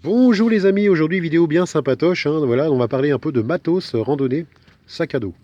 Bonjour les amis, aujourd'hui vidéo bien sympatoche, hein, voilà, on va parler un peu de matos randonnée sac à dos.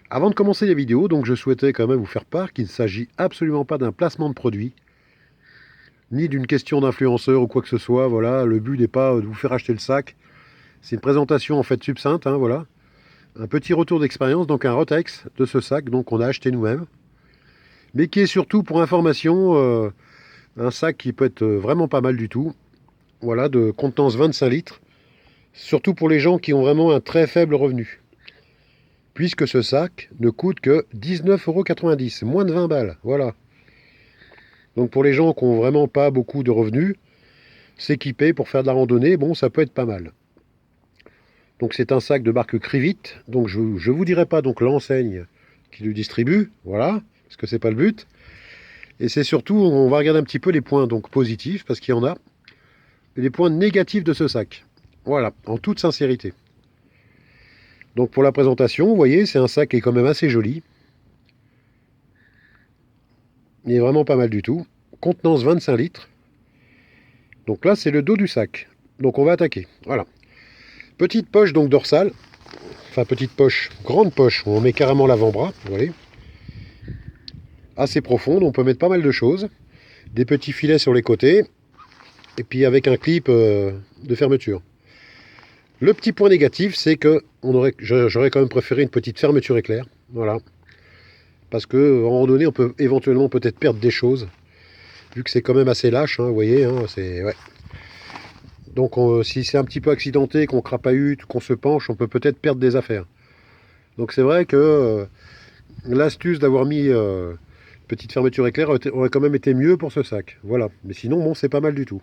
Avant de commencer la vidéo, donc je souhaitais quand même vous faire part qu'il ne s'agit absolument pas d'un placement de produit, ni d'une question d'influenceur ou quoi que ce soit, voilà, le but n'est pas de vous faire acheter le sac, c'est une présentation en fait succincte, hein, voilà, un petit retour d'expérience, donc un Rotex de ce sac, donc on a acheté nous-mêmes, mais qui est surtout pour information, un sac qui peut être vraiment pas mal du tout, voilà, de contenance 25 litres, surtout pour les gens qui ont vraiment un très faible revenu. Puisque ce sac ne coûte que 19,90 €, moins de 20 balles, voilà. Donc pour les gens qui n'ont vraiment pas beaucoup de revenus, s'équiper pour faire de la randonnée, bon, ça peut être pas mal. Donc c'est un sac de marque Crivit, donc je ne vous dirai pas donc l'enseigne qui le distribue, voilà, parce que c'est pas le but. Et c'est surtout, on va regarder un petit peu les points donc positifs, parce qu'il y en a, et les points négatifs de ce sac. Voilà, en toute sincérité. Donc pour la présentation, vous voyez, c'est un sac qui est quand même assez joli. Il est vraiment pas mal du tout. Contenance 25 litres. Donc là, c'est le dos du sac. Donc on va attaquer. Voilà. Petite poche donc dorsale. Enfin, petite poche, grande poche, où on met carrément l'avant-bras. Vous voyez. Assez profonde, on peut mettre pas mal de choses. Des petits filets sur les côtés. Et puis avec un clip de fermeture. Le petit point négatif, c'est que j'aurais quand même préféré une petite fermeture éclair. Voilà. Parce que en randonnée, on peut éventuellement peut-être perdre des choses. Vu que c'est quand même assez lâche, hein, vous voyez, hein, c'est... Ouais. Donc si c'est un petit peu accidenté, qu'on crapahute, qu'on se penche, on peut peut-être perdre des affaires. Donc c'est vrai que l'astuce d'avoir mis petite fermeture éclair aurait quand même été mieux pour ce sac. Voilà. Mais sinon, bon, c'est pas mal du tout.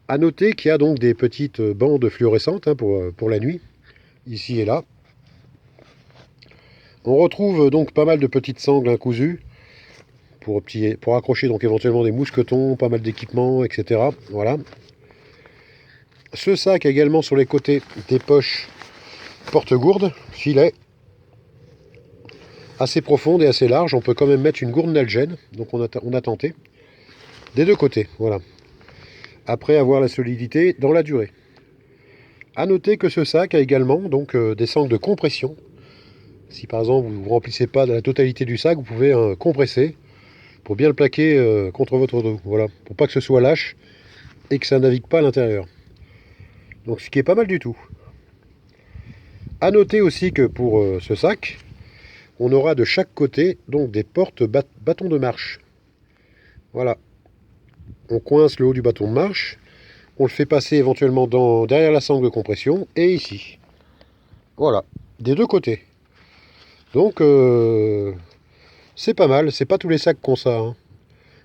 A noter qu'il y a donc des petites bandes fluorescentes, hein, pour la nuit, ici et là. On retrouve donc pas mal de petites sangles incousues pour accrocher donc éventuellement des mousquetons, pas mal d'équipements, etc. Voilà. Ce sac a également sur les côtés des poches porte-gourde, filet, assez profonde et assez large. On peut quand même mettre une gourde nalgène, donc on a tenté, des deux côtés, voilà. Après avoir la solidité dans la durée. A noter que ce sac a également donc des sangles de compression. Si par exemple vous ne remplissez pas de la totalité du sac, vous pouvez compresser pour bien le plaquer contre votre dos, voilà, pour pas que ce soit lâche et que ça navigue pas à l'intérieur. Donc ce qui est pas mal du tout. A noter aussi que pour ce sac, on aura de chaque côté donc des portes bâtons de marche. Voilà. On coince le haut du bâton de marche, on le fait passer éventuellement derrière la sangle de compression et ici. Voilà, des deux côtés. Donc c'est pas mal, c'est pas tous les sacs qui ont ça, hein.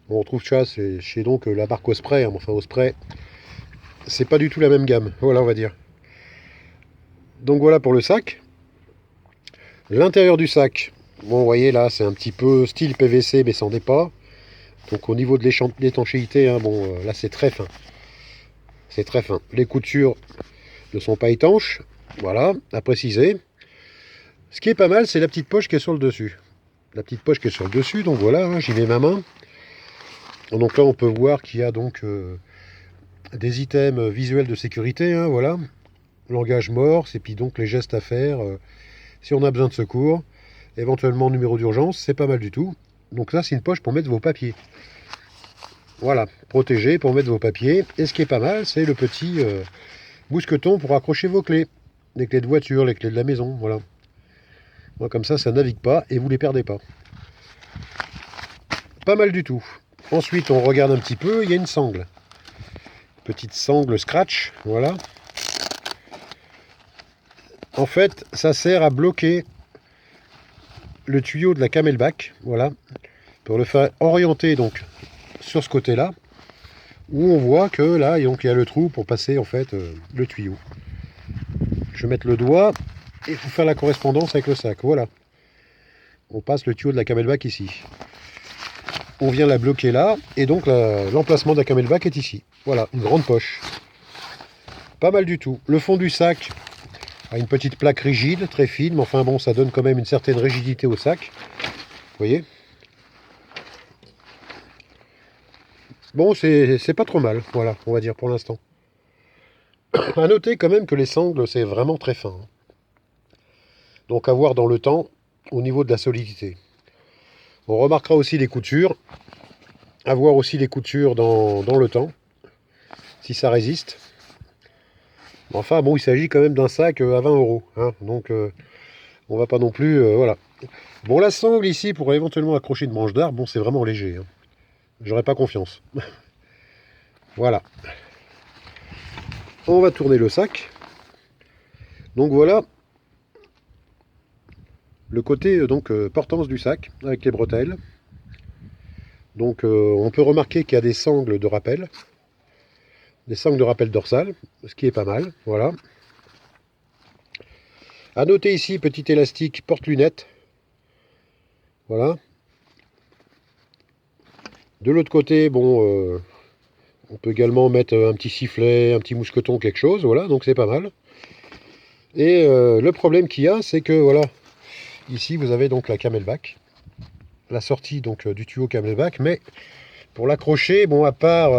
On retrouve ça chez donc la marque Osprey, hein. Enfin Osprey, c'est pas du tout la même gamme, voilà on va dire. Donc voilà pour le sac. L'intérieur du sac, bon vous voyez là c'est un petit peu style PVC mais ça n'en est pas. Donc au niveau de l'étanchéité, hein, bon là c'est très fin. C'est très fin. Les coutures ne sont pas étanches, voilà, à préciser. Ce qui est pas mal, c'est la petite poche qui est sur le dessus. La petite poche qui est sur le dessus, donc voilà, hein, j'y mets ma main. Donc là on peut voir qu'il y a donc des items visuels de sécurité, hein, voilà. Langage morse, et puis donc les gestes à faire si on a besoin de secours. Éventuellement numéro d'urgence, c'est pas mal du tout. Donc là c'est une poche pour mettre vos papiers. Voilà, protégé pour mettre vos papiers. Et ce qui est pas mal, c'est le petit mousqueton pour accrocher vos clés. Les clés de voiture, les clés de la maison, voilà. Bon, comme ça navigue pas et vous les perdez pas. Pas mal du tout. Ensuite, on regarde un petit peu, il y a une sangle. Petite sangle scratch, voilà. En fait, ça sert à bloquer le tuyau de la camelback, voilà, pour le faire orienter donc sur ce côté-là, où on voit que là, donc, il y a le trou pour passer en fait le tuyau. Je vais mettre le doigt et vous faire la correspondance avec le sac, voilà. On passe le tuyau de la camelback ici. On vient la bloquer là, et donc l'emplacement de la camelback est ici. Voilà, une grande poche. Pas mal du tout. Le fond du sac a une petite plaque rigide, très fine, mais enfin bon, ça donne quand même une certaine rigidité au sac. Vous voyez? Bon, c'est pas trop mal, voilà, on va dire pour l'instant. À noter quand même que les sangles, c'est vraiment très fin, hein. Donc à voir dans le temps, au niveau de la solidité. On remarquera aussi les coutures, à voir aussi les coutures dans le temps, si ça résiste. Enfin bon, il s'agit quand même d'un sac à 20 euros, hein, donc on va pas non plus, voilà. Bon, la sangle ici, pour éventuellement accrocher une branche d'arbre, bon, c'est vraiment léger, hein. J'aurais pas confiance. Voilà. On va tourner le sac. Donc voilà le côté portance du sac avec les bretelles. Donc on peut remarquer qu'il y a des sangles de rappel dorsal, ce qui est pas mal. Voilà. À noter ici, petit élastique porte-lunettes. Voilà. De l'autre côté, bon, on peut également mettre un petit sifflet, un petit mousqueton, quelque chose. Voilà, donc c'est pas mal. Et le problème qu'il y a, c'est que voilà, ici vous avez donc la camelback, la sortie donc du tuyau camelback, mais pour l'accrocher, bon, à part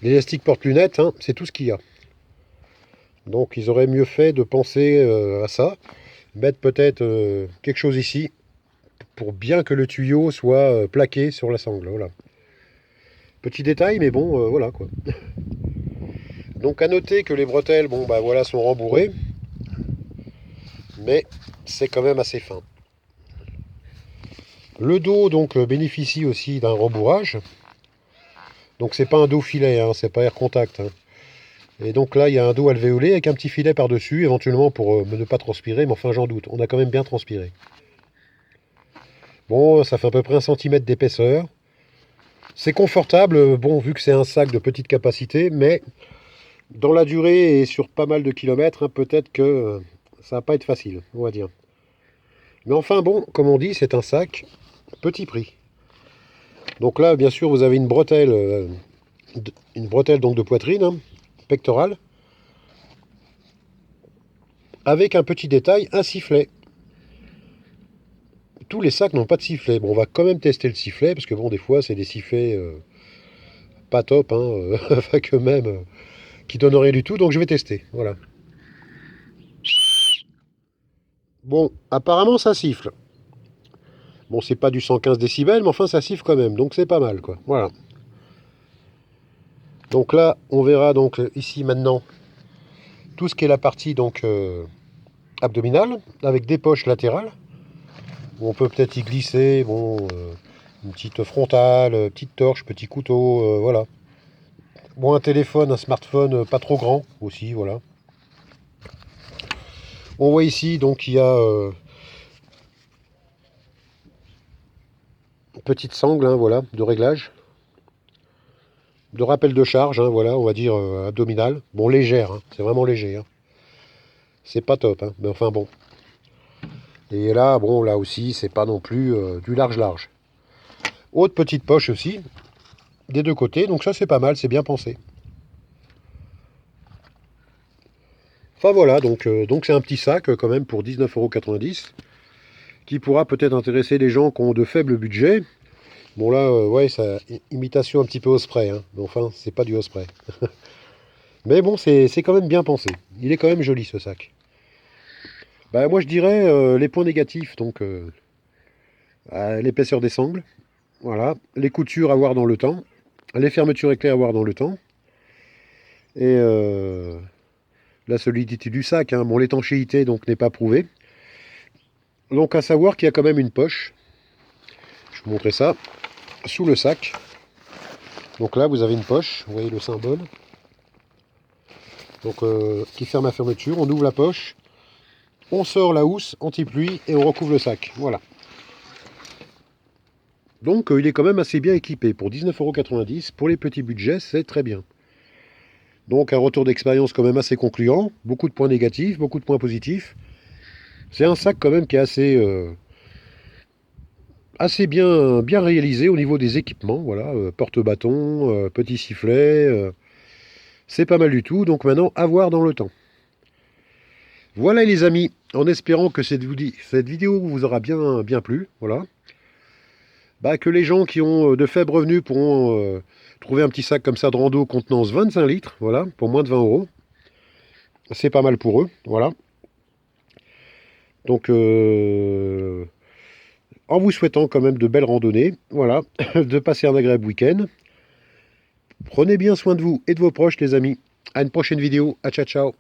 l'élastique porte-lunettes, hein, c'est tout ce qu'il y a. Donc ils auraient mieux fait de penser à ça, mettre peut-être quelque chose ici pour bien que le tuyau soit plaqué sur la sangle. Voilà. Petit détail, mais bon, voilà quoi. Donc à noter que les bretelles, bon bah voilà, sont rembourrées, mais c'est quand même assez fin. Le dos donc bénéficie aussi d'un rembourrage. Donc c'est pas un dos filet, hein, c'est pas air contact, hein. Et donc là il y a un dos alvéolé avec un petit filet par-dessus, éventuellement pour ne pas transpirer, mais enfin j'en doute, on a quand même bien transpiré. Bon, ça fait à peu près 1 cm d'épaisseur. C'est confortable, bon, vu que c'est un sac de petite capacité, mais dans la durée et sur pas mal de kilomètres, hein, peut-être que ça va pas être facile, on va dire. Mais enfin bon, comme on dit, c'est un sac petit prix. Donc là, bien sûr, vous avez une bretelle donc de poitrine, hein, pectorale, avec un petit détail, un sifflet. Tous les sacs n'ont pas de sifflet. Bon, on va quand même tester le sifflet, parce que bon, des fois, c'est des sifflets pas top, hein, enfin que même, qui donnent rien du tout, donc je vais tester, voilà. Bon, apparemment, ça siffle. Bon, c'est pas du 115 décibels, mais enfin, ça siffle quand même, donc c'est pas mal, quoi. Voilà. Donc là, on verra donc ici maintenant tout ce qui est la partie donc abdominale, avec des poches latérales, où on peut peut-être y glisser, bon, une petite frontale, petite torche, petit couteau, voilà. Bon, un téléphone, un smartphone pas trop grand aussi, voilà. On voit ici donc il y a une petite sangle, hein, voilà, de réglage, de rappel de charge, hein, voilà, on va dire abdominale. Bon, légère, hein, c'est vraiment léger, hein. C'est pas top, hein, mais enfin bon. Et là, bon, là aussi, c'est pas non plus du large. Autre petite poche aussi, des deux côtés, donc ça c'est pas mal, c'est bien pensé. Enfin voilà, donc c'est un petit sac quand même pour 19,90 € qui pourra peut-être intéresser les gens qui ont de faibles budgets. Bon là, ouais, ça, imitation un petit peu Osprey, hein, mais enfin, c'est pas du Osprey. Mais bon, c'est quand même bien pensé. Il est quand même joli ce sac. Bah, moi je dirais les points négatifs, donc l'épaisseur des sangles, voilà, les coutures à voir dans le temps, les fermetures éclairs à voir dans le temps, et la solidité du sac, hein. Bon, l'étanchéité donc n'est pas prouvée. Donc à savoir qu'il y a quand même une poche, je vais vous montrer ça, sous le sac. Donc là vous avez une poche, vous voyez le symbole, donc qui ferme la fermeture, on ouvre la poche, on sort la housse anti-pluie et on recouvre le sac, voilà. Donc il est quand même assez bien équipé, pour 19,90 €, pour les petits budgets c'est très bien. Donc un retour d'expérience quand même assez concluant, beaucoup de points négatifs, beaucoup de points positifs. C'est un sac quand même qui est assez bien réalisé au niveau des équipements, voilà, porte-bâton, petit sifflet, c'est pas mal du tout, donc maintenant à voir dans le temps. Voilà les amis, en espérant que cette vidéo vous aura bien plu, voilà. Bah, que les gens qui ont de faibles revenus pourront trouver un petit sac comme ça de rando contenance 25 litres, voilà, pour moins de 20 €. c'est pas mal pour eux, voilà. Donc, en vous souhaitant quand même de belles randonnées, voilà, de passer un agréable week-end. Prenez bien soin de vous et de vos proches, les amis. À une prochaine vidéo. À ciao, ciao.